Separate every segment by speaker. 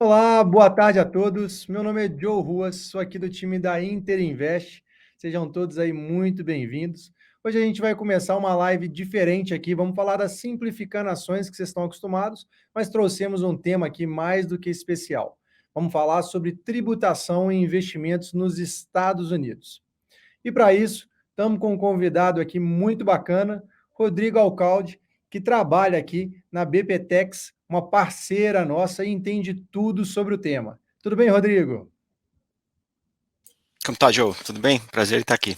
Speaker 1: Olá, boa tarde a todos. Meu nome é Joe Ruas, sou aqui do time da Inter Invest. Sejam todos aí muito bem-vindos. Hoje a gente vai começar uma live diferente aqui. Vamos falar das simplificanações que vocês estão acostumados, mas trouxemos um tema aqui mais do que especial. Vamos falar sobre tributação e investimentos nos Estados Unidos. E para isso, estamos com um convidado aqui muito bacana, Rodrigo Alcalde, que trabalha aqui na BPTEX, uma parceira nossa e entende tudo sobre o tema. Tudo bem, Rodrigo?
Speaker 2: Como tá, Joe? Tudo bem? Prazer em estar aqui.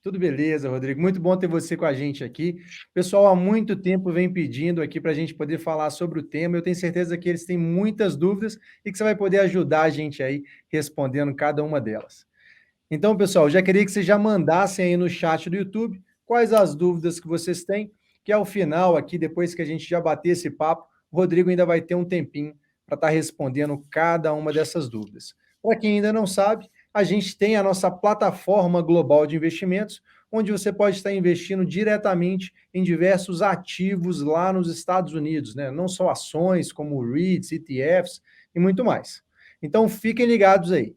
Speaker 1: Tudo beleza, Rodrigo. Muito bom ter você com a gente aqui. O pessoal há muito tempo vem pedindo aqui para a gente poder falar sobre o tema. Eu tenho certeza que eles têm muitas dúvidas e que você vai poder ajudar a gente aí respondendo cada uma delas. Então, pessoal, já queria que vocês já mandassem aí no chat do YouTube quais as dúvidas que vocês têm, que ao final aqui, depois que a gente já bater esse papo, o Rodrigo ainda vai ter um tempinho para estar respondendo cada uma dessas dúvidas. Para quem ainda não sabe, a gente tem a nossa plataforma global de investimentos, onde você pode estar investindo diretamente em diversos ativos lá nos Estados Unidos, né? Não só ações, como REITs, ETFs e muito mais. Então, fiquem ligados aí.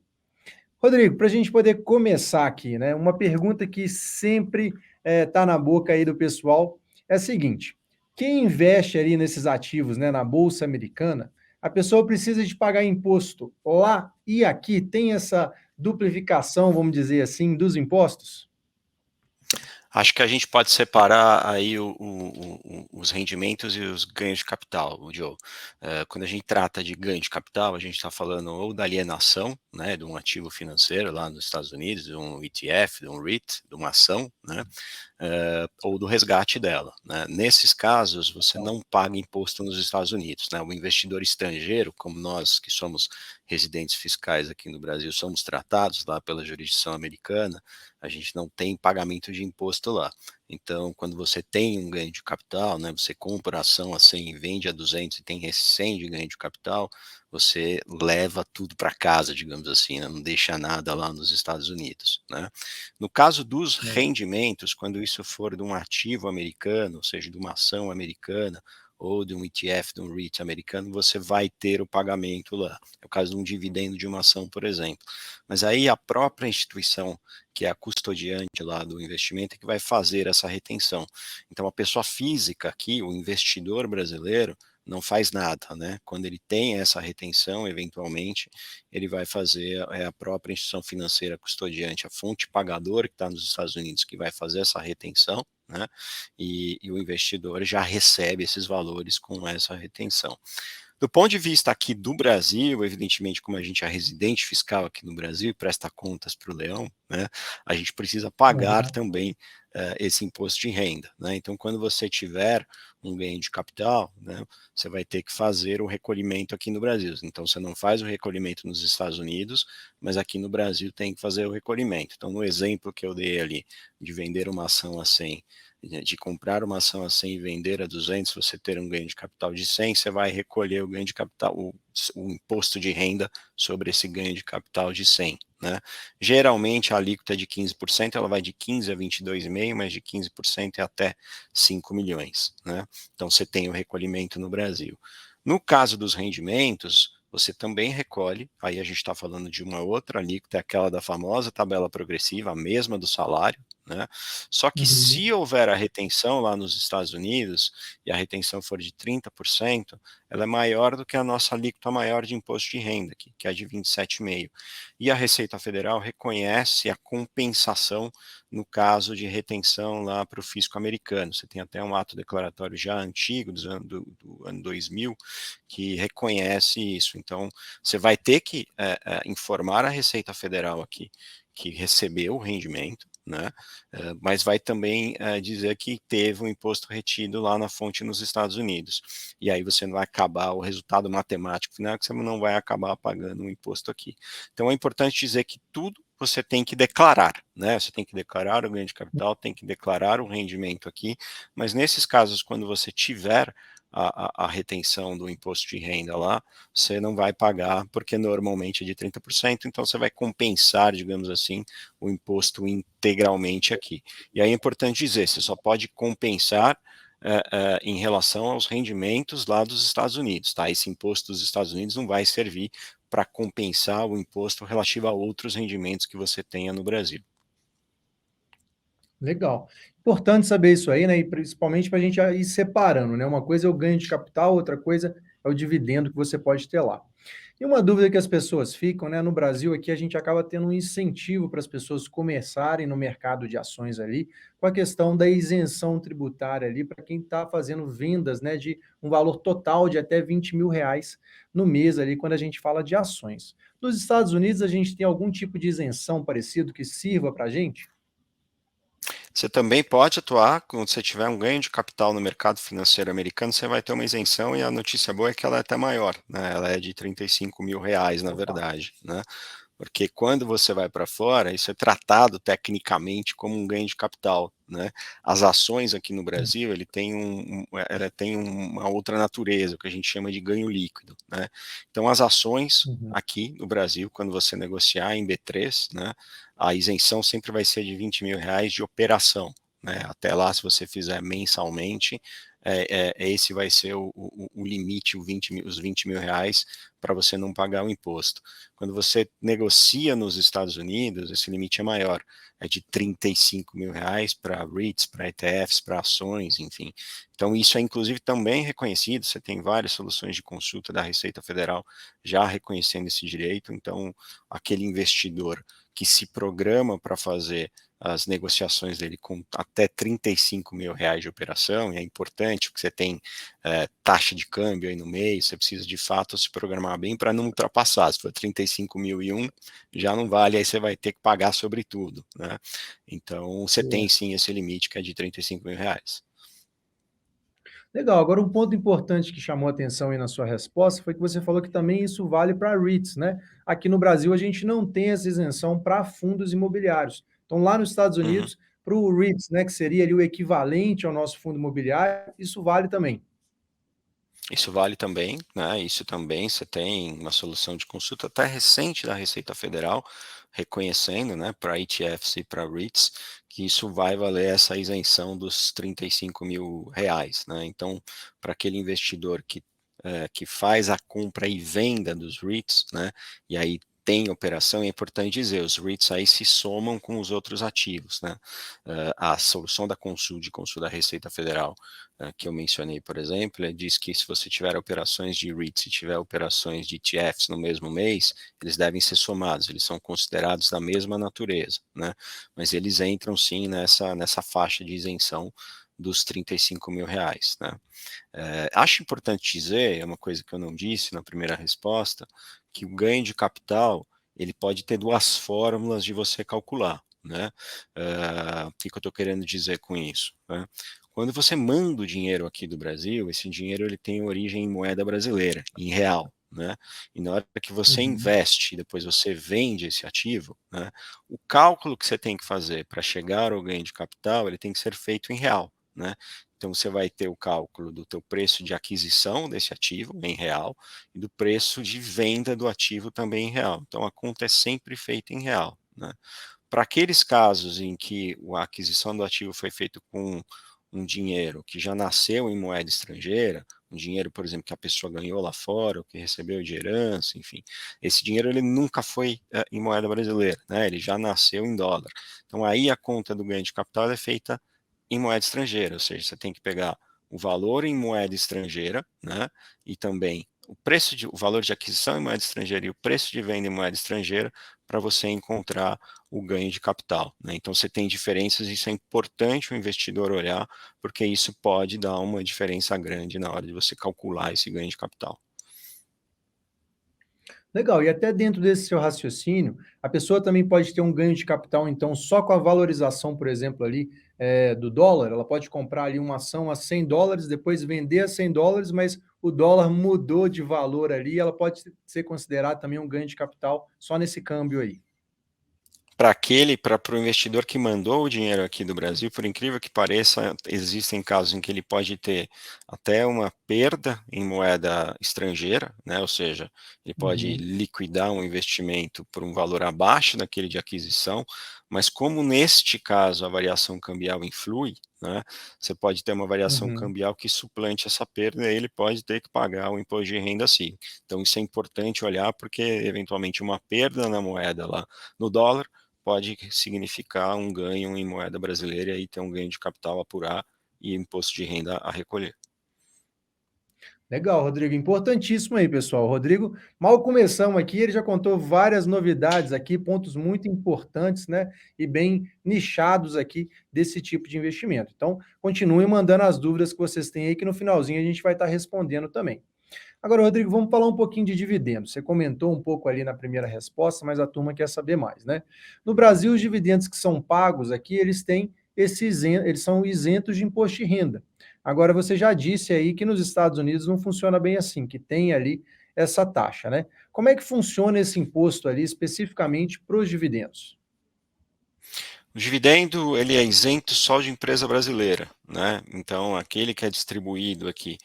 Speaker 1: Rodrigo, para a gente poder começar aqui, né? Uma pergunta que sempre está na boca aí do pessoal é a seguinte: quem investe ali nesses ativos, né, na Bolsa Americana, a pessoa precisa de pagar imposto lá e aqui? Tem essa duplicação, vamos dizer assim, dos impostos?
Speaker 2: Acho que a gente pode separar aí os rendimentos e os ganhos de capital, o Joe. Quando a gente trata de ganho de capital, a gente está falando ou da alienação, né, de um ativo financeiro lá nos Estados Unidos, de um ETF, de um REIT, de uma ação, né, ou do resgate dela, né. Nesses casos, você não paga imposto nos Estados Unidos, né. O investidor estrangeiro, como nós que somos residentes fiscais aqui no Brasil, somos tratados lá pela jurisdição americana, a gente não tem pagamento de imposto lá. Então, quando você tem um ganho de capital, né, você compra a ação a 100 e vende a 200 e tem esse 100 de ganho de capital, você leva tudo para casa, digamos assim, né, não deixa nada lá nos Estados Unidos, né. No caso dos rendimentos, quando isso for de um ativo americano, ou seja, de uma ação americana, ou de um ETF, de um REIT americano, você vai ter o pagamento lá. É o caso de um dividendo de uma ação, por exemplo. Mas aí a própria instituição, que é a custodiante lá do investimento, é que vai fazer essa retenção. Então, a pessoa física aqui, o investidor brasileiro, não faz nada, né? Quando ele tem essa retenção, eventualmente, ele vai fazer a própria instituição financeira custodiante, a fonte pagadora que está nos Estados Unidos, que vai fazer essa retenção, né? E o investidor já recebe esses valores com essa retenção. Do ponto de vista aqui do Brasil, evidentemente, como a gente é residente fiscal aqui no Brasil e presta contas para o Leão, né, a gente precisa pagar
Speaker 1: Uhum.
Speaker 2: também esse imposto de renda, né? Então, quando você tiver um ganho de capital, né, você vai ter que fazer o recolhimento aqui no Brasil. Então, você não faz o recolhimento nos Estados Unidos, mas aqui no Brasil tem que fazer o recolhimento. Então, no exemplo que eu dei ali de vender uma ação a 100, de comprar uma ação a 100 e vender a 200, você ter um ganho de capital de 100, você vai recolher o ganho de capital, o imposto de renda sobre esse ganho de capital de 100. Né? Geralmente a alíquota é de 15%, ela vai de 15 a 22,5%, mas de 15% é até 5 milhões. Né? Então você tem o recolhimento no Brasil. No caso dos rendimentos, você também recolhe, aí a gente está falando de uma outra alíquota, aquela da famosa tabela progressiva, a mesma do salário, né? Só que
Speaker 1: Uhum.
Speaker 2: se houver a retenção lá nos Estados Unidos, e a retenção for de 30%, ela é maior do que a nossa alíquota maior de imposto de renda, que é de 27,5%. E a Receita Federal reconhece a compensação no caso de retenção lá para o fisco americano. Você tem até um ato declaratório já antigo, do ano 2000, que reconhece isso. Então, você vai ter que informar a Receita Federal aqui que recebeu o rendimento, né? Mas vai também dizer que teve um imposto retido lá na fonte nos Estados Unidos. E aí você não vai acabar, o resultado matemático final é que você não vai acabar pagando um imposto aqui. Então é importante dizer que tudo você tem que declarar, né? Você tem que declarar o ganho de capital, tem que declarar o rendimento aqui, mas nesses casos, quando você tiver a retenção do imposto de renda lá, você não vai pagar, porque normalmente é de 30%, então você vai compensar, digamos assim, o imposto integralmente aqui. E aí é importante dizer, você só pode compensar em relação aos rendimentos lá dos Estados Unidos, tá? Esse imposto dos Estados Unidos não vai servir para compensar o imposto relativo a outros rendimentos que você tenha no Brasil.
Speaker 1: Legal. Importante saber isso aí, né? E principalmente para a gente ir separando, né? Uma coisa é o ganho de capital, outra coisa é o dividendo que você pode ter lá. E uma dúvida que as pessoas ficam, né? No Brasil aqui a gente acaba tendo um incentivo para as pessoas começarem no mercado de ações ali, com a questão da isenção tributária ali para quem está fazendo vendas, né? De um valor total de até R$ 20.000 no mês ali, quando a gente fala de ações. Nos Estados Unidos a gente tem algum tipo de isenção parecido que sirva para a gente?
Speaker 2: Você também pode atuar quando você tiver um ganho de capital no mercado financeiro americano, você vai ter uma isenção e a notícia boa é que ela é até maior, né? Ela é de R$ 35.000, na
Speaker 1: Opa.
Speaker 2: verdade, né? Porque quando você vai para fora, isso é tratado tecnicamente como um ganho de capital, né? As ações aqui no Brasil, ela tem uma outra natureza, o que a gente chama de ganho líquido, né? Então, as ações
Speaker 1: Uhum.
Speaker 2: aqui no Brasil, quando você negociar em B3, né, a isenção sempre vai ser de R$ 20.000 de operação, né? Até lá, se você fizer mensalmente, esse vai ser o limite, os R$ 20.000 para você não pagar o imposto. Quando você negocia nos Estados Unidos, esse limite é maior, é de R$ 35.000 para REITs, para ETFs, para ações, enfim. Então, isso é inclusive também reconhecido, você tem várias soluções de consulta da Receita Federal já reconhecendo esse direito, então, aquele investidor que se programa para fazer as negociações dele com até R$ 35.000 de operação, e é importante porque você tem taxa de câmbio aí no meio, você precisa de fato se programar bem para não ultrapassar, se for 35.001, já não vale, aí você vai ter que pagar sobre tudo, né? Então, você tem
Speaker 1: Boa.
Speaker 2: sim esse limite que é de R$ 35.000.
Speaker 1: Legal. Agora, um ponto importante que chamou a atenção aí na sua resposta foi que você falou que também isso vale para REITs, né? Aqui no Brasil, a gente não tem essa isenção para fundos imobiliários. Então, lá nos Estados
Speaker 2: Uhum.
Speaker 1: Unidos, para o REITs, né, que seria ali o equivalente ao nosso fundo imobiliário, isso vale também.
Speaker 2: Isso vale também, né? Isso também você tem uma solução de consulta até recente da Receita Federal, reconhecendo, né, para ETFs e para REITs, que isso vai valer essa isenção dos R$ 35.000, né? Então, para aquele investidor que faz a compra e venda dos REITs, né? E aí tem operação, é importante dizer, os REITs aí se somam com os outros ativos, né? A solução da consulta da Receita Federal que eu mencionei, por exemplo, diz que se você tiver operações de REITs e tiver operações de ETFs no mesmo mês, eles devem ser somados, eles são considerados da mesma natureza, né? Mas eles entram sim nessa faixa de isenção dos R$ 35.000, né? Acho importante dizer, é uma coisa que eu não disse na primeira resposta, que o ganho de capital ele pode ter duas fórmulas de você calcular, né? O que eu estou querendo dizer com isso, né? Quando você manda o dinheiro aqui do Brasil, esse dinheiro ele tem origem em moeda brasileira, em real, né? E na hora que você
Speaker 1: Uhum.
Speaker 2: investe e depois você vende esse ativo, né? O cálculo que você tem que fazer para chegar ao ganho de capital, ele tem que ser feito em real, né? Então você vai ter o cálculo do teu preço de aquisição desse ativo em real e do preço de venda do ativo também em real. Então a conta é sempre feita em real, né? Para aqueles casos em que a aquisição do ativo foi feito com um dinheiro que já nasceu em moeda estrangeira, um dinheiro, por exemplo, que a pessoa ganhou lá fora, ou que recebeu de herança, enfim, esse dinheiro ele nunca foi em moeda brasileira, né? Ele já nasceu em dólar. Então aí a conta do ganho de capital é feita em moeda estrangeira, ou seja, você tem que pegar o valor em moeda estrangeira, né? E também o valor de aquisição em moeda estrangeira e o preço de venda em moeda estrangeira para você encontrar o ganho de capital, né? Então você tem diferenças, isso é importante o investidor olhar, porque isso pode dar uma diferença grande na hora de você calcular esse ganho de capital.
Speaker 1: Legal, e até dentro desse seu raciocínio, a pessoa também pode ter um ganho de capital, então, só com a valorização, por exemplo, ali, do dólar, ela pode comprar ali uma ação a US$ 100, depois vender a US$ 100, mas o dólar mudou de valor ali, ela pode ser considerada também um ganho de capital só nesse câmbio aí.
Speaker 2: Para o investidor que mandou o dinheiro aqui do Brasil, por incrível que pareça, existem casos em que ele pode ter até uma perda em moeda estrangeira, né? Ou seja, ele pode
Speaker 1: Uhum.
Speaker 2: liquidar um investimento por um valor abaixo daquele de aquisição, mas como neste caso a variação cambial influi, né, você pode ter uma variação
Speaker 1: Uhum.
Speaker 2: cambial que suplante essa perda e ele pode ter que pagar o imposto de renda sim. Então isso é importante olhar porque eventualmente uma perda na moeda lá no dólar pode significar um ganho em moeda brasileira e aí ter um ganho de capital a apurar e imposto de renda a recolher.
Speaker 1: Legal, Rodrigo. Importantíssimo aí, pessoal. Rodrigo, mal começamos aqui, ele já contou várias novidades aqui, pontos muito importantes, né? E bem nichados aqui desse tipo de investimento. Então, continuem mandando as dúvidas que vocês têm aí, que no finalzinho a gente vai estar respondendo também. Agora, Rodrigo, vamos falar um pouquinho de dividendos. Você comentou um pouco ali na primeira resposta, mas a turma quer saber mais, né? No Brasil, os dividendos que são pagos aqui, eles têm eles são isentos de imposto de renda. Agora, você já disse aí que nos Estados Unidos não funciona bem assim, que tem ali essa taxa, né? Como é que funciona esse imposto ali especificamente para os dividendos?
Speaker 2: O dividendo ele é isento só de empresa brasileira, né? Então aquele que é distribuído aqui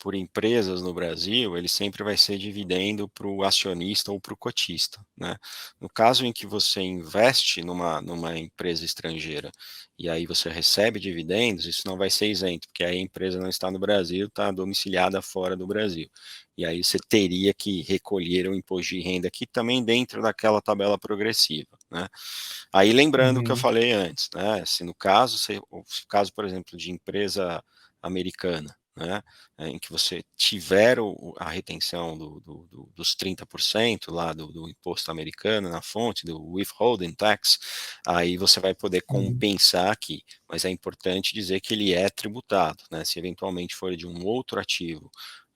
Speaker 2: por empresas no Brasil, ele sempre vai ser dividendo para o acionista ou para o cotista, né? No caso em que você investe numa empresa estrangeira e aí você recebe dividendos, isso não vai ser isento, porque aí a empresa não está no Brasil, está domiciliada fora do Brasil. E aí você teria que recolher o imposto de renda aqui também dentro daquela tabela progressiva, né? Aí lembrando o que eu
Speaker 1: Uhum,
Speaker 2: falei antes, né? Se no caso, o caso, por exemplo, de empresa americana, né, em que você tiver a retenção dos 30% lá do imposto americano na fonte, do withholding tax, aí você vai poder
Speaker 1: uhum,
Speaker 2: compensar aqui, mas é importante dizer que ele é tributado, né? Se eventualmente for de um outro ativo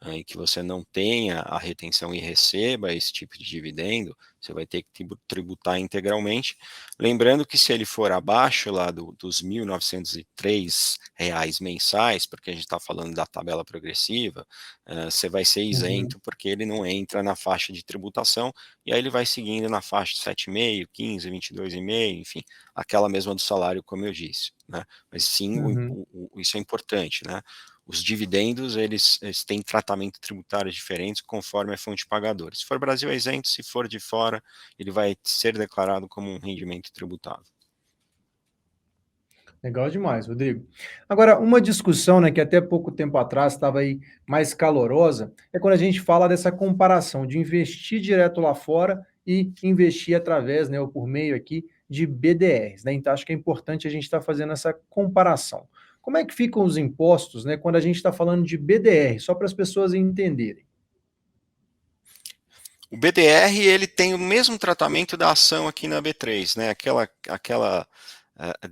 Speaker 2: em que você não tenha a retenção e receba esse tipo de dividendo, você vai ter que tributar integralmente. Lembrando que se ele for abaixo lá dos R$ 1.903 mensais, porque a gente está falando da tabela progressiva, você vai ser
Speaker 1: uhum.
Speaker 2: isento porque ele não entra na faixa de tributação e aí ele vai seguindo na faixa de 7,5, 15, 22,5, enfim, aquela mesma do salário, como eu disse, né? Mas sim,
Speaker 1: Uhum.
Speaker 2: isso é importante, né? Os dividendos, eles têm tratamento tributário diferentes conforme a fonte pagadora. Se for Brasil é isento, se for de fora, ele vai ser declarado como um rendimento tributável.
Speaker 1: Legal demais, Rodrigo. Agora, uma discussão, né, que até pouco tempo atrás estava aí mais calorosa, é quando a gente fala dessa comparação de investir direto lá fora e investir através, né, ou por meio aqui de BDRs, né? Então, acho que é importante a gente estar fazendo essa comparação. Como é que ficam os impostos, né, quando a gente está falando de BDR, só para as pessoas entenderem?
Speaker 2: O BDR ele tem o mesmo tratamento da ação aqui na B3, né? Aquela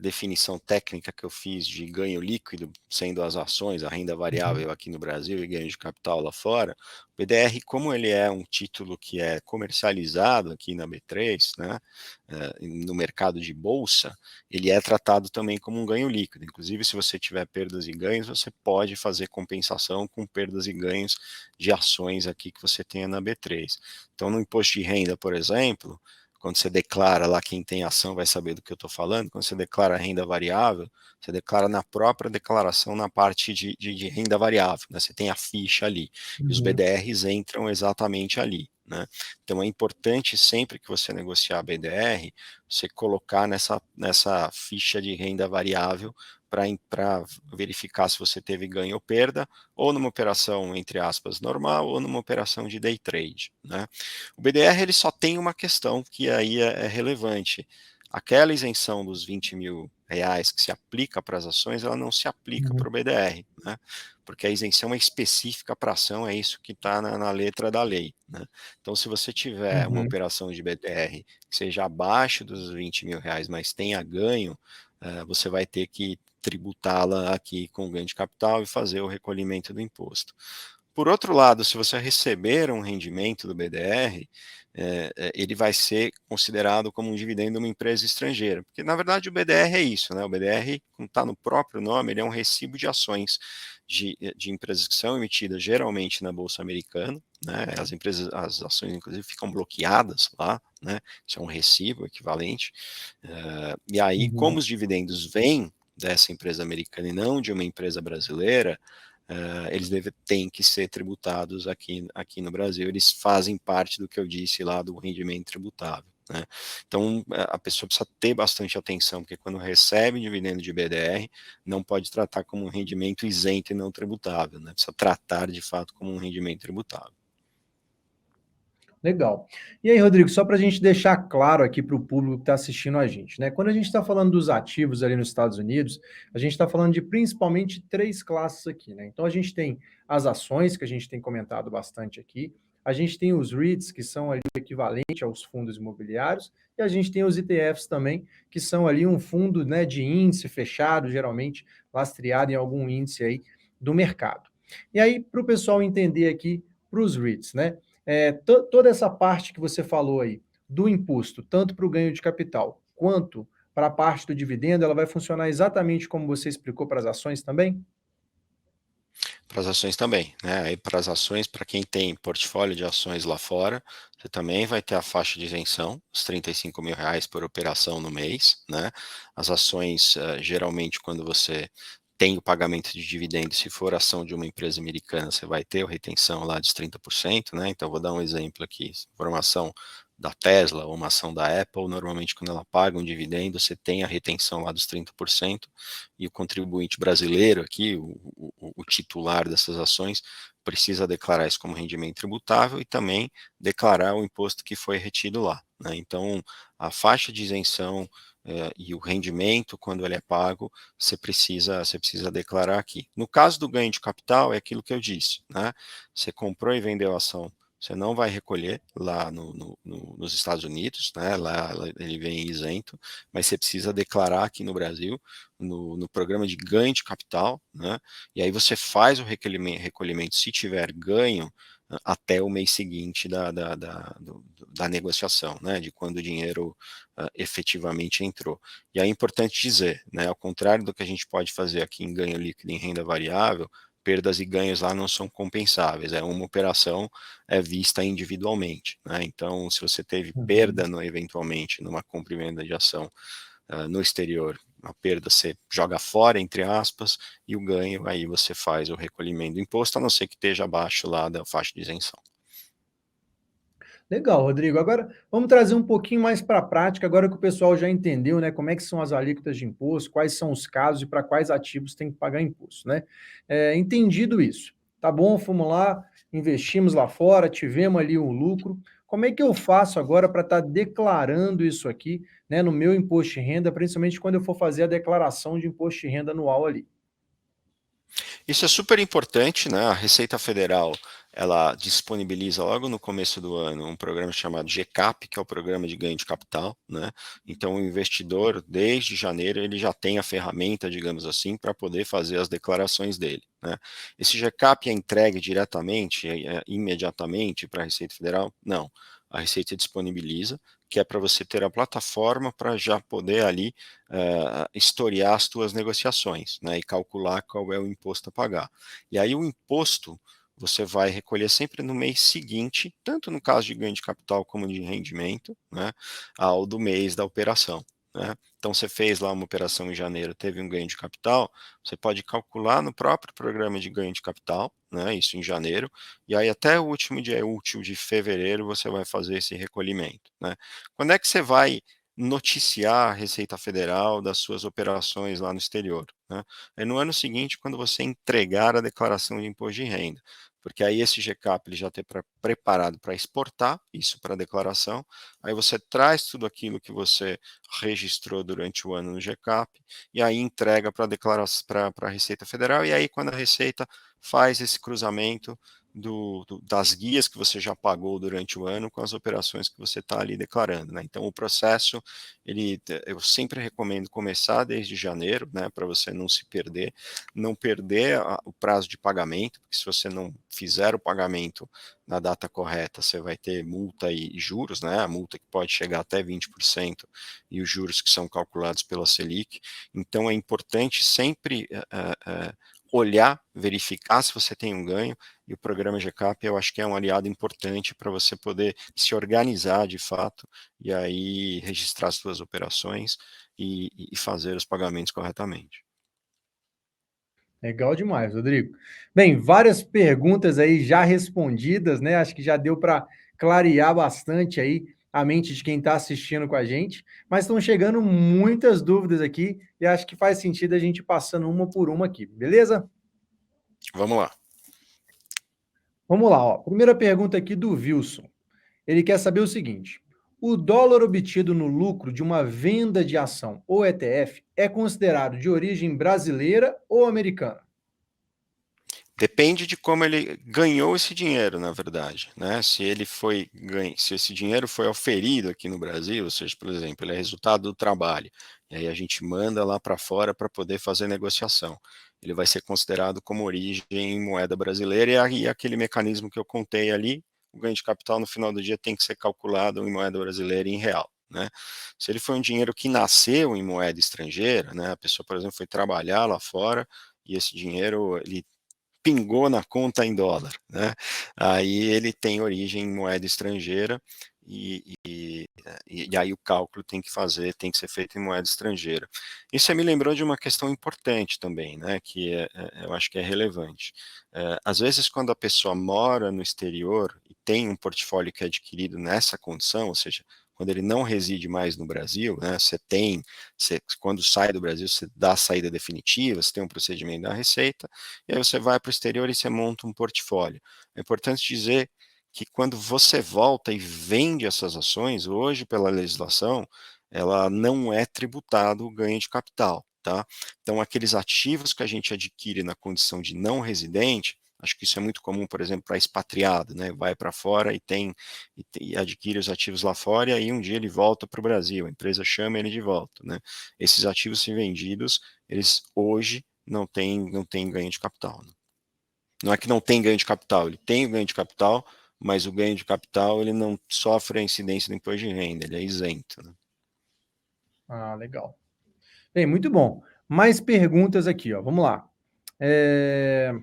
Speaker 2: definição técnica que eu fiz de ganho líquido, sendo as ações, a renda
Speaker 1: Uhum,
Speaker 2: variável aqui no Brasil e ganho de capital lá fora. O BDR, como ele é um título que é comercializado aqui na B3, né? No mercado de bolsa, ele é tratado também como um ganho líquido. Inclusive, se você tiver perdas e ganhos, você pode fazer compensação com perdas e ganhos de ações aqui que você tenha na B3. Então, no imposto de renda, por exemplo, quando você declara lá, quem tem ação vai saber do que eu estou falando, quando você declara renda variável, você declara na própria declaração na parte de renda variável, né? Você tem a ficha ali, e os
Speaker 1: uhum,
Speaker 2: BDRs entram exatamente ali, né? Então é importante sempre que você negociar BDR, você colocar nessa ficha de renda variável para verificar se você teve ganho ou perda, ou numa operação, entre aspas, normal, ou numa operação de day trade, né? O BDR ele só tem uma questão que aí é relevante. Aquela isenção dos R$ 20.000 que se aplica para as ações, ela não se aplica para
Speaker 1: uhum,
Speaker 2: o BDR, né? Porque a isenção é específica para a ação, é isso que está na letra da lei, né? Então, se você tiver uma
Speaker 1: uhum.
Speaker 2: operação de BDR que seja abaixo dos R$ 20.000, mas tenha ganho, você vai ter que tributá-la aqui com ganho de capital e fazer o recolhimento do imposto. Por outro lado, se você receber um rendimento do BDR, ele vai ser considerado como um dividendo de uma empresa estrangeira, porque na verdade o BDR é isso, né? O BDR, como está no próprio nome, ele é um recibo de ações de empresas que são emitidas geralmente na Bolsa Americana, né? As ações inclusive ficam bloqueadas lá, né? Isso é um recibo equivalente, e aí como
Speaker 1: Uhum.
Speaker 2: os dividendos vêm dessa empresa americana e não de uma empresa brasileira, eles têm que ser tributados aqui no Brasil, eles fazem parte do que eu disse lá do rendimento tributável. né? Então, a pessoa precisa ter bastante atenção, porque quando recebe dividendo de BDR, não pode tratar como um rendimento isento e não tributável, né? Precisa tratar de fato como um rendimento tributável.
Speaker 1: Legal. E aí, Rodrigo, só para a gente deixar claro aqui para o público que está assistindo a gente, né? Quando a gente está falando dos ativos ali nos Estados Unidos, a gente está falando de principalmente três classes aqui, né? Então a gente tem as ações, que a gente tem comentado bastante aqui, a gente tem os REITs, que são ali o equivalente aos fundos imobiliários, e a gente tem os ETFs também, que são ali um fundo, né, de índice fechado, geralmente lastreado em algum índice aí do mercado. E aí, para o pessoal entender aqui, para os REITs, né? Toda essa parte que você falou aí do imposto, tanto para o ganho de capital quanto para a parte do dividendo, ela vai funcionar exatamente como você explicou para as ações também?
Speaker 2: Para as ações também, né? Aí para as ações, para quem tem portfólio de ações lá fora, você também vai ter a faixa de isenção, os R$ 35.000 por operação no mês, né? As ações, geralmente, quando você tem o pagamento de dividendos, se for ação de uma empresa americana, você vai ter a retenção lá de 30%, né? Então, vou dar um exemplo aqui, informação da Tesla ou uma ação da Apple, normalmente quando ela paga um dividendo, você tem a retenção lá dos 30%, e o contribuinte brasileiro aqui, o titular dessas ações, precisa declarar isso como rendimento tributável e também declarar o imposto que foi retido lá, né? Então, a faixa de isenção e o rendimento, quando ele é pago, você precisa declarar aqui. No caso do ganho de capital, é aquilo que eu disse, né? Você comprou e vendeu a ação, você não vai recolher lá nos Estados Unidos, né? Lá ele vem isento, mas você precisa declarar aqui no Brasil, no programa de ganho de capital, né? E aí você faz o recolhimento se tiver ganho até o mês seguinte da negociação, né? De quando o dinheiro efetivamente entrou. E aí é importante dizer, né? Ao contrário do que a gente pode fazer aqui em ganho líquido em renda variável, perdas e ganhos lá não são compensáveis, é uma operação vista individualmente, né? Então, se você teve perda
Speaker 1: Uhum.
Speaker 2: eventualmente numa compra e venda de ação no exterior, a perda você joga fora, entre aspas, e o ganho aí você faz o recolhimento do imposto, a não ser que esteja abaixo lá da faixa de isenção.
Speaker 1: Legal, Rodrigo. Agora vamos trazer um pouquinho mais para a prática, agora que o pessoal já entendeu, né, como é que são as alíquotas de imposto, quais são os casos e para quais ativos tem que pagar imposto, né? Entendido isso, tá bom? Fomos lá, investimos lá fora, tivemos ali um lucro. Como é que eu faço agora para estar declarando isso aqui, né, no meu imposto de renda, principalmente quando eu for fazer a declaração de imposto de renda anual ali?
Speaker 2: Isso é super importante, né? A Receita Federal, ela disponibiliza logo no começo do ano um programa chamado GCAP, que é o Programa de Ganho de Capital, né? Então, o investidor, desde janeiro, ele já tem a ferramenta, digamos assim, para poder fazer as declarações dele, né? Esse GCAP é entregue diretamente, imediatamente para a Receita Federal? Não. A Receita disponibiliza, que é para você ter a plataforma para já poder ali historiar as tuas negociações, né, e calcular qual é o imposto a pagar. E aí o imposto você vai recolher sempre no mês seguinte, tanto no caso de ganho de capital como de rendimento, né, ao do mês da operação, né? Então você fez lá uma operação em janeiro, teve um ganho de capital, você pode calcular no próprio programa de ganho de capital, né, isso em janeiro, e aí até o último dia útil de fevereiro você vai fazer esse recolhimento, né? Quando é que você vai noticiar a Receita Federal das suas operações lá no exterior, né? É no ano seguinte, quando você entregar a declaração de imposto de renda, porque aí esse GCAP ele já está preparado para exportar isso para a declaração, aí você traz tudo aquilo que você registrou durante o ano no GCAP, e aí entrega para a Receita Federal, e aí quando a Receita faz esse cruzamento das guias que você já pagou durante o ano com as operações que você está ali declarando, né? Então, o processo, eu sempre recomendo começar desde janeiro, né, para você não se perder, não perder o prazo de pagamento, porque se você não fizer o pagamento na data correta, você vai ter multa e juros, né? A multa que pode chegar até 20% e os juros que são calculados pela Selic. Então, é importante sempre olhar, verificar se você tem um ganho, e o programa GCAP eu acho que é um aliado importante para você poder se organizar de fato e aí registrar as suas operações e fazer os pagamentos corretamente.
Speaker 1: Legal demais, Rodrigo. Bem, várias perguntas aí já respondidas, né? Acho que já deu para clarear bastante aí a mente de quem está assistindo com a gente, mas estão chegando muitas dúvidas aqui e acho que faz sentido a gente ir passando uma por uma aqui, beleza?
Speaker 2: Vamos lá.
Speaker 1: Vamos lá, ó. Primeira pergunta aqui do Wilson. Ele quer saber o seguinte: o dólar obtido no lucro de uma venda de ação ou ETF é considerado de origem brasileira ou americana?
Speaker 2: Depende de como ele ganhou esse dinheiro, na verdade, né? Se ele foi ganho, se esse dinheiro foi oferido aqui no Brasil, ou seja, por exemplo, ele é resultado do trabalho, e aí a gente manda lá para fora para poder fazer negociação. Ele vai ser considerado como origem em moeda brasileira, e aí aquele mecanismo que eu contei ali, o ganho de capital no final do dia tem que ser calculado em moeda brasileira e em real, né? Se ele foi um dinheiro que nasceu em moeda estrangeira, né? A pessoa, por exemplo, foi trabalhar lá fora e esse dinheiro ele pingou na conta em dólar, né? Aí ele tem origem em moeda estrangeira e aí o cálculo tem que ser feito em moeda estrangeira. Isso me lembrou de uma questão importante também, né? Que eu acho que é relevante. Às vezes, quando a pessoa mora no exterior e tem um portfólio que é adquirido nessa condição, ou seja, quando ele não reside mais no Brasil, né? Quando sai do Brasil, você dá a saída definitiva, você tem um procedimento da Receita e aí você vai para o exterior e você monta um portfólio. É importante dizer que quando você volta e vende essas ações, hoje, pela legislação, ela não é tributado o ganho de capital, tá? Então, aqueles ativos que a gente adquire na condição de não residente, acho que isso é muito comum, por exemplo, para expatriado, né? Vai para fora e adquire os ativos lá fora e aí um dia ele volta para o Brasil, a empresa chama ele de volta, né? Esses ativos se vendidos, eles hoje não tem ganho de capital, né? Não é que não tem ganho de capital, ele tem o ganho de capital, mas o ganho de capital ele não sofre a incidência do imposto de renda, ele é isento, né?
Speaker 1: Ah, legal. Bem, muito bom. Mais perguntas aqui, ó. Vamos lá. É,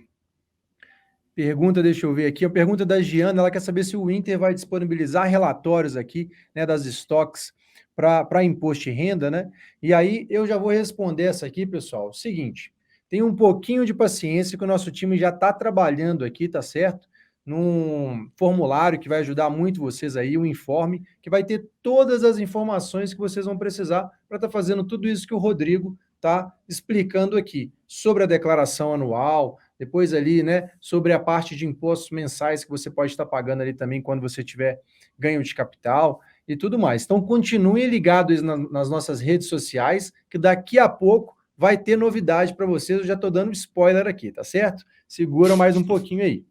Speaker 1: Pergunta, deixa eu ver aqui. A pergunta da Giana, ela quer saber se o Inter vai disponibilizar relatórios aqui, né, das estoques para imposto de renda, né? E aí eu já vou responder essa aqui, pessoal. Seguinte, tem um pouquinho de paciência que o nosso time já está trabalhando aqui, tá certo? Num formulário que vai ajudar muito vocês aí, um informe que vai ter todas as informações que vocês vão precisar para estar fazendo tudo isso que o Rodrigo está explicando aqui sobre a declaração anual, depois ali, né, sobre a parte de impostos mensais que você pode estar pagando ali também quando você tiver ganho de capital e tudo mais. Então, continuem ligados nas nossas redes sociais, que daqui a pouco vai ter novidade para vocês. Eu já estou dando spoiler aqui, tá certo? Segura mais um pouquinho aí.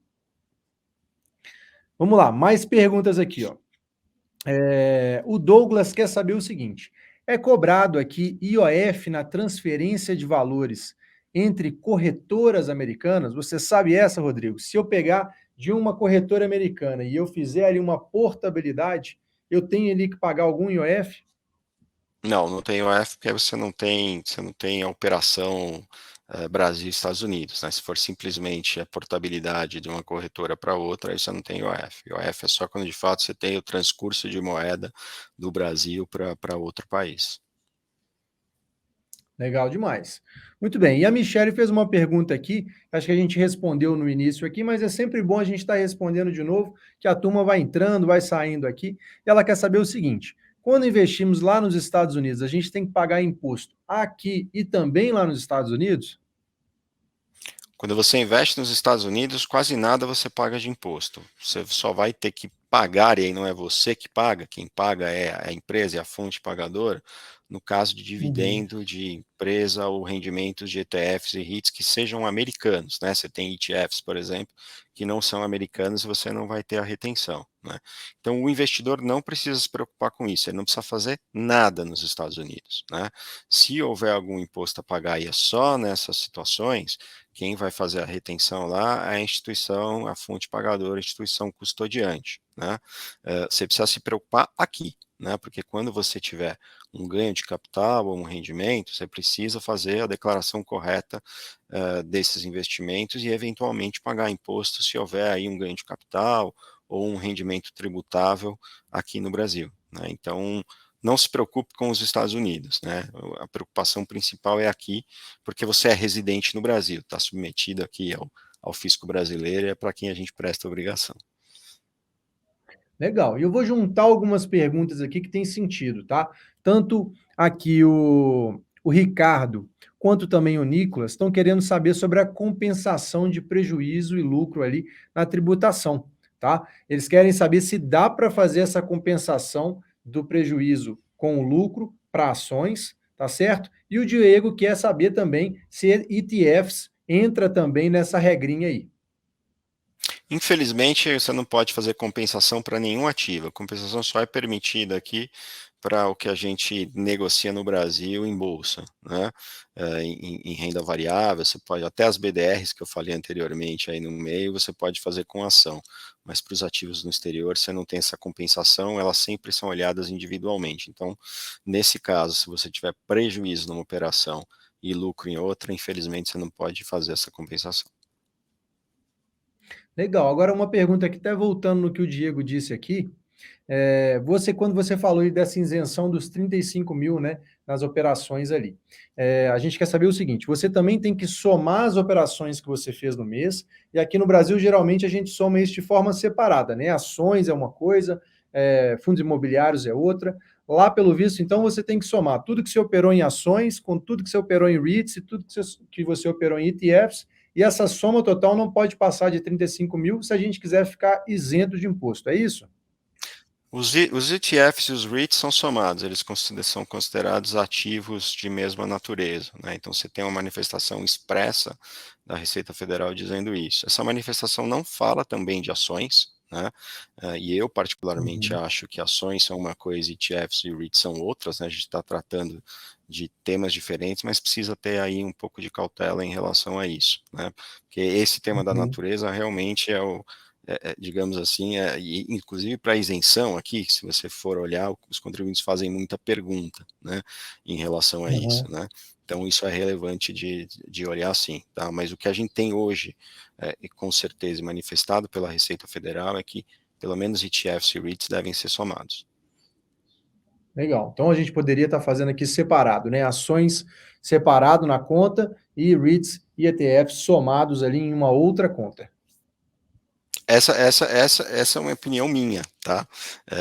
Speaker 1: Vamos lá, mais perguntas aqui, ó. O Douglas quer saber o seguinte: é cobrado aqui IOF na transferência de valores entre corretoras americanas? Você sabe essa, Rodrigo? Se eu pegar de uma corretora americana e eu fizer ali uma portabilidade, eu tenho ali que pagar algum IOF?
Speaker 2: Não tem OF porque você não tem a operação Brasil e Estados Unidos, né? Se for simplesmente a portabilidade de uma corretora para outra, aí você não tem OF. OF é só quando de fato você tem o transcurso de moeda do Brasil para outro país.
Speaker 1: Legal demais. Muito bem. E a Michelle fez uma pergunta aqui, acho que a gente respondeu no início aqui, mas é sempre bom a gente estar respondendo de novo, que a turma vai entrando, vai saindo aqui. E ela quer saber o seguinte: quando investimos lá nos Estados Unidos, a gente tem que pagar imposto aqui e também lá nos Estados Unidos?
Speaker 2: Quando você investe nos Estados Unidos, quase nada você paga de imposto. Você só vai ter que pagar, e aí não é você que paga, quem paga é a empresa, é a fonte pagadora, no caso de
Speaker 1: Uhum.
Speaker 2: dividendo de empresa ou rendimentos de ETFs e REITs que sejam americanos, né? Você tem ETFs, por exemplo, que não são americanos e você não vai ter a retenção, né? Então, o investidor não precisa se preocupar com isso, ele não precisa fazer nada nos Estados Unidos, né? Se houver algum imposto a pagar e é só nessas situações, quem vai fazer a retenção lá é a instituição, a fonte pagadora, a instituição custodiante, né? Você precisa se preocupar aqui, né? Porque quando você tiver um ganho de capital ou um rendimento, você precisa fazer a declaração correta desses investimentos e eventualmente pagar imposto se houver aí um ganho de capital ou um rendimento tributável aqui no Brasil, né? Então, não se preocupe com os Estados Unidos, né? A preocupação principal é aqui, porque você é residente no Brasil, está submetido aqui ao fisco brasileiro e é para quem a gente presta obrigação.
Speaker 1: Legal. E eu vou juntar algumas perguntas aqui que têm sentido, tá? Tanto aqui o Ricardo quanto também o Nicolas estão querendo saber sobre a compensação de prejuízo e lucro ali na tributação, tá? Eles querem saber se dá para fazer essa compensação do prejuízo com o lucro para ações, tá certo? E o Diego quer saber também se ETFs entra também nessa regrinha aí.
Speaker 2: Infelizmente, você não pode fazer compensação para nenhum ativo. A compensação só é permitida aqui para o que a gente negocia no Brasil em bolsa, né? Em renda variável, você pode, até as BDRs que eu falei anteriormente aí no meio, você pode fazer com ação. Mas para os ativos no exterior, você não tem essa compensação, elas sempre são olhadas individualmente. Então, nesse caso, se você tiver prejuízo numa operação e lucro em outra, infelizmente você não pode fazer essa compensação.
Speaker 1: Legal. Agora uma pergunta que até voltando no que o Diego disse aqui, quando você falou aí dessa isenção dos 35 mil, né, nas operações ali, a gente quer saber o seguinte, você também tem que somar as operações que você fez no mês, e aqui no Brasil, geralmente, a gente soma isso de forma separada, né, ações é uma coisa, fundos imobiliários é outra, lá pelo visto, então, você tem que somar tudo que você operou em ações, com tudo que você operou em REITs, e tudo que você operou em ETFs, e essa soma total não pode passar de 35 mil se a gente quiser ficar isento de imposto, é isso?
Speaker 2: Os ETFs e os REITs são somados, eles são considerados ativos de mesma natureza, né? Então você tem uma manifestação expressa da Receita Federal dizendo isso. Essa manifestação não fala também de ações, né? E eu particularmente
Speaker 1: Uhum.
Speaker 2: acho que ações são uma coisa, ETFs e REITs são outras, né? A gente está tratando de temas diferentes, mas precisa ter aí um pouco de cautela em relação a isso, né? Porque esse tema da
Speaker 1: Uhum.
Speaker 2: natureza realmente digamos assim, e inclusive para isenção aqui, se você for olhar, os contribuintes fazem muita pergunta, né, em relação a isso,
Speaker 1: Uhum.
Speaker 2: né, então isso é relevante de olhar sim, tá, mas o que a gente tem hoje, e com certeza manifestado pela Receita Federal, é que pelo menos ETFs e REITs devem ser somados.
Speaker 1: Legal. Então a gente poderia estar fazendo aqui separado, né? Ações separado na conta e REITs e ETFs somados ali em uma outra conta.
Speaker 2: Essa é uma opinião minha, tá?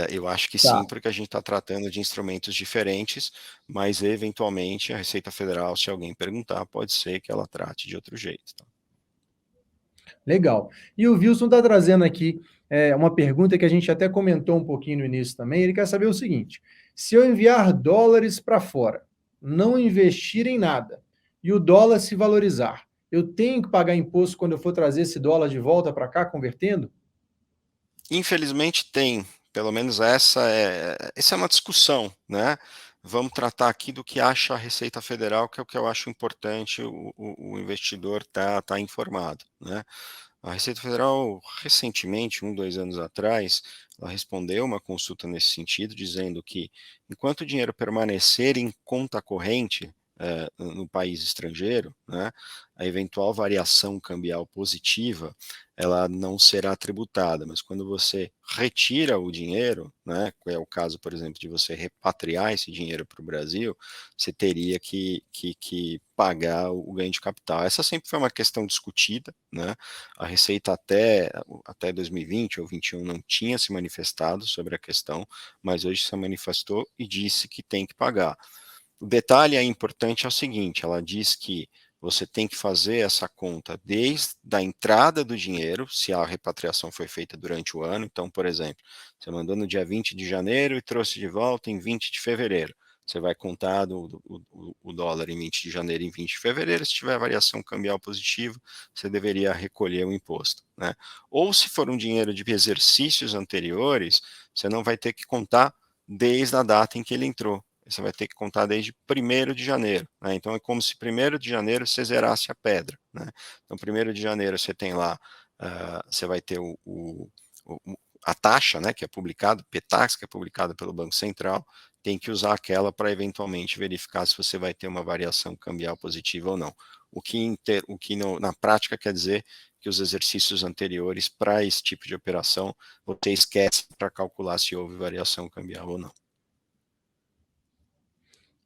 Speaker 2: Eu acho que sim,
Speaker 1: Tá.
Speaker 2: porque a gente está tratando de instrumentos diferentes, mas eventualmente a Receita Federal, se alguém perguntar, pode ser que ela trate de outro jeito. Tá?
Speaker 1: Legal. E o Wilson está trazendo aqui uma pergunta que a gente até comentou um pouquinho no início também. Ele quer saber o seguinte: se eu enviar dólares para fora, não investir em nada, e o dólar se valorizar, eu tenho que pagar imposto quando eu for trazer esse dólar de volta para cá, convertendo?
Speaker 2: Infelizmente tem, pelo menos essa é uma discussão, né? Vamos tratar aqui do que acha a Receita Federal, que é o que eu acho importante o investidor tá informado, né? A Receita Federal, recentemente, 2 anos atrás, ela respondeu uma consulta nesse sentido, dizendo que enquanto o dinheiro permanecer em conta corrente no país estrangeiro, né, a eventual variação cambial positiva, ela não será tributada, mas quando você retira o dinheiro, né, que é o caso, por exemplo, de você repatriar esse dinheiro para o Brasil, você teria que pagar o ganho de capital. Essa sempre foi uma questão discutida, né? A Receita até 2020 ou 2021 não tinha se manifestado sobre a questão, mas hoje se manifestou e disse que tem que pagar. O detalhe aí importante é o seguinte, ela diz que você tem que fazer essa conta desde a entrada do dinheiro, se a repatriação foi feita durante o ano. Então, por exemplo, você mandou no dia 20 de janeiro e trouxe de volta em 20 de fevereiro. Você vai contar o dólar em 20 de janeiro e em 20 de fevereiro. Se tiver variação cambial positiva, você deveria recolher o imposto, né? Ou se for um dinheiro de exercícios anteriores, você não vai ter que contar desde a data em que ele entrou. Você vai ter que contar desde 1º de janeiro, né? Então é como se 1º de janeiro você zerasse a pedra, né? Então 1º de janeiro você tem lá, você vai ter a taxa, né, que é publicado, PTAX, que é publicada pelo Banco Central, tem que usar aquela para eventualmente verificar se você vai ter uma variação cambial positiva ou não. Na prática quer dizer que os exercícios anteriores para esse tipo de operação, você esquece para calcular se houve variação cambial ou não.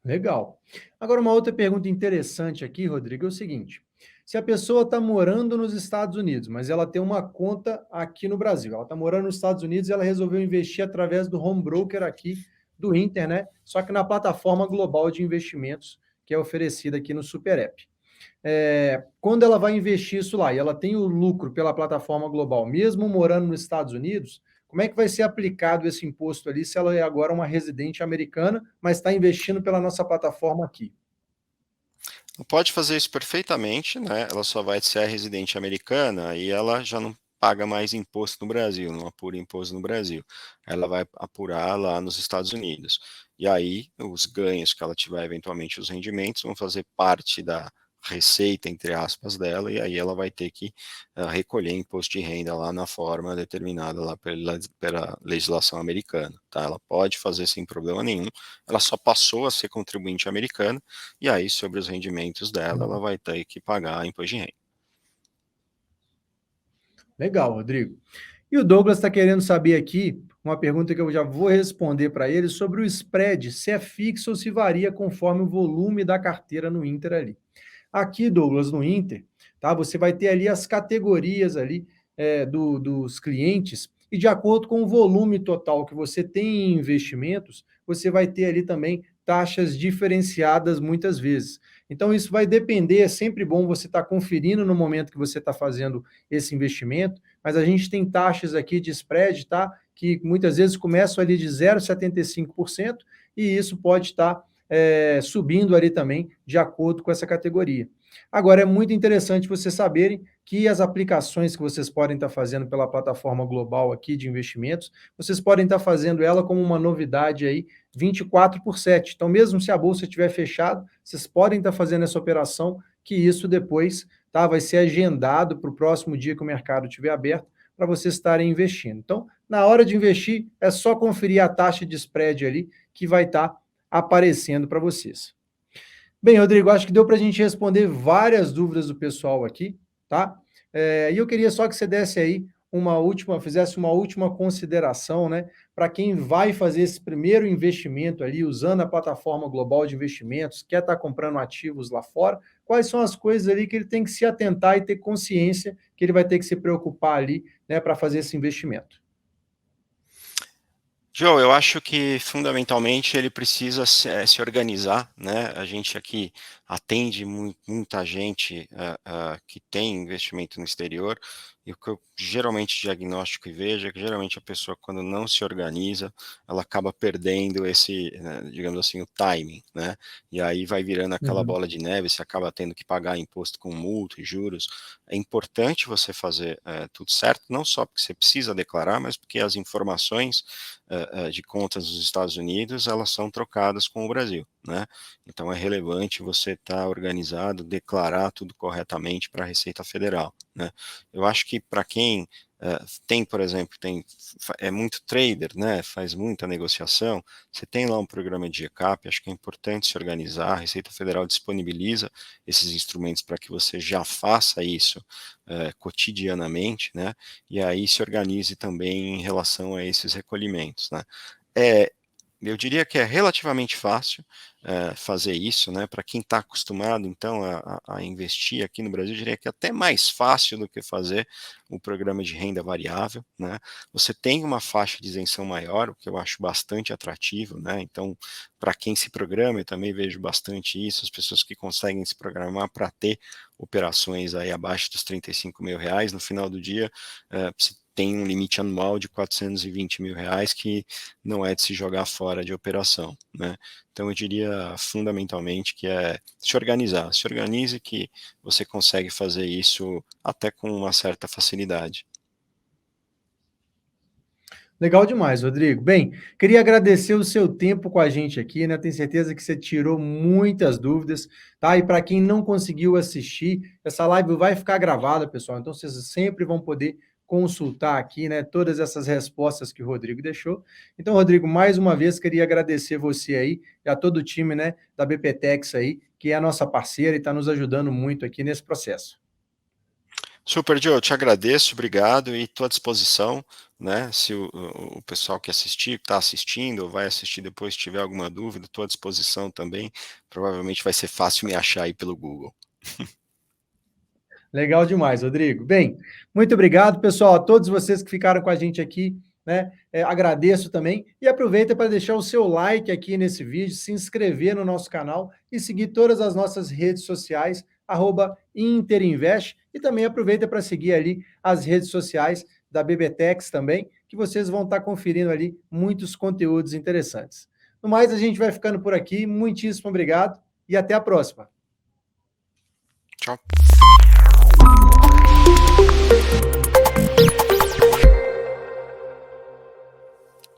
Speaker 1: Legal. Agora, uma outra pergunta interessante aqui, Rodrigo, é o seguinte: Se a pessoa está morando nos Estados Unidos, mas ela tem uma conta aqui no Brasil, ela está morando nos Estados Unidos e ela resolveu investir através do home broker aqui do Inter, né? Só que na plataforma global de investimentos que é oferecida aqui no Super App. Quando ela vai investir isso lá e ela tem o lucro pela plataforma global, mesmo morando nos Estados Unidos, como é que vai ser aplicado esse imposto ali se ela é agora uma residente americana, mas está investindo pela nossa plataforma aqui?
Speaker 2: Pode fazer isso perfeitamente, né? Ela só vai ser a residente americana e ela já não paga mais imposto no Brasil, não apura imposto no Brasil. Ela vai apurar lá nos Estados Unidos. E aí, os ganhos que ela tiver, eventualmente, os rendimentos, vão fazer parte da receita, entre aspas, dela, e aí ela vai ter que recolher imposto de renda lá na forma determinada lá pela legislação americana, tá? Ela pode fazer sem problema nenhum, ela só passou a ser contribuinte americana, e aí, sobre os rendimentos dela, ela vai ter que pagar imposto de renda.
Speaker 1: Legal, Rodrigo. E o Douglas está querendo saber aqui, uma pergunta que eu já vou responder para ele, sobre o spread, se é fixo ou se varia conforme o volume da carteira no Inter ali. Aqui, Douglas, no Inter, tá? Você vai ter ali as categorias ali dos clientes e de acordo com o volume total que você tem em investimentos, você vai ter ali também taxas diferenciadas muitas vezes. Então, isso vai depender, é sempre bom você estar conferindo no momento que você está fazendo esse investimento, mas a gente tem taxas aqui de spread, tá? Que muitas vezes começam ali de 0,75% e isso pode estar subindo ali também de acordo com essa categoria. Agora, é muito interessante vocês saberem que as aplicações que vocês podem estar fazendo pela plataforma global aqui de investimentos, vocês podem estar fazendo ela como uma novidade aí 24/7. Então, mesmo se a bolsa estiver fechada, vocês podem estar fazendo essa operação, que isso depois tá, vai ser agendado para o próximo dia que o mercado estiver aberto, para vocês estarem investindo. Então, na hora de investir, é só conferir a taxa de spread ali, que vai estar aparecendo para vocês. Bem, Rodrigo, acho que deu para a gente responder várias dúvidas do pessoal aqui, tá? E eu queria só que você desse aí fizesse uma última consideração, né? Para quem vai fazer esse primeiro investimento ali, usando a plataforma global de investimentos, quer estar comprando ativos lá fora, quais são as coisas ali que ele tem que se atentar e ter consciência que ele vai ter que se preocupar ali, né, para fazer esse investimento?
Speaker 2: Joe, eu acho que fundamentalmente ele precisa se organizar, né? A gente aqui atende muita gente que tem investimento no exterior, e o que eu geralmente diagnóstico e vejo é que geralmente a pessoa, quando não se organiza, ela acaba perdendo esse, digamos assim, o timing, né? E aí vai virando aquela
Speaker 1: Uhum.
Speaker 2: bola de neve, você acaba tendo que pagar imposto com multa e juros. É importante você fazer tudo certo, não só porque você precisa declarar, mas porque as informações de contas dos Estados Unidos, elas são trocadas com o Brasil, né? Então é relevante você estar organizado, declarar tudo corretamente para a Receita Federal, né? Eu acho que para quem tem, por exemplo, é muito trader, né? Faz muita negociação. Você tem lá um programa de GCAP, acho que é importante se organizar. A Receita Federal disponibiliza esses instrumentos para que você já faça isso cotidianamente, né? E aí se organize também em relação a esses recolhimentos, né? É, eu diria que é relativamente fácil fazer isso, né? Para quem está acostumado, então, a investir aqui no Brasil, eu diria que é até mais fácil do que fazer o programa de renda variável, né? Você tem uma faixa de isenção maior, o que eu acho bastante atrativo, né? Então, para quem se programa, eu também vejo bastante isso, as pessoas que conseguem se programar para ter operações aí abaixo dos R$ 35.000, no final do dia, se tem um limite anual de R$ 420.000 que não é de se jogar fora de operação, né? Então eu diria fundamentalmente que é se organizar, se organize que você consegue fazer isso até com uma certa facilidade.
Speaker 1: Legal demais, Rodrigo. Bem, queria agradecer o seu tempo com a gente aqui, né? Tenho certeza que você tirou muitas dúvidas, tá? E para quem não conseguiu assistir, essa live vai ficar gravada, pessoal. Então vocês sempre vão poder consultar aqui, né, todas essas respostas que o Rodrigo deixou. Então, Rodrigo, mais uma vez queria agradecer você aí e a todo o time, né, da BPTEX aí, que é a nossa parceira e está nos ajudando muito aqui nesse processo.
Speaker 2: Super, Joe, eu te agradeço, obrigado e estou à disposição, né? Se o pessoal que assistir, está assistindo ou vai assistir depois tiver alguma dúvida, estou à disposição também. Provavelmente vai ser fácil me achar aí pelo Google.
Speaker 1: Legal demais, Rodrigo. Bem, muito obrigado, pessoal, a todos vocês que ficaram com a gente aqui, né? Agradeço também e aproveita para deixar o seu like aqui nesse vídeo, se inscrever no nosso canal e seguir todas as nossas redes sociais, @Interinvest, e também aproveita para seguir ali as redes sociais da BBTEX também, que vocês vão estar conferindo ali muitos conteúdos interessantes. No mais, a gente vai ficando por aqui. Muitíssimo obrigado e até a próxima.
Speaker 2: Tchau.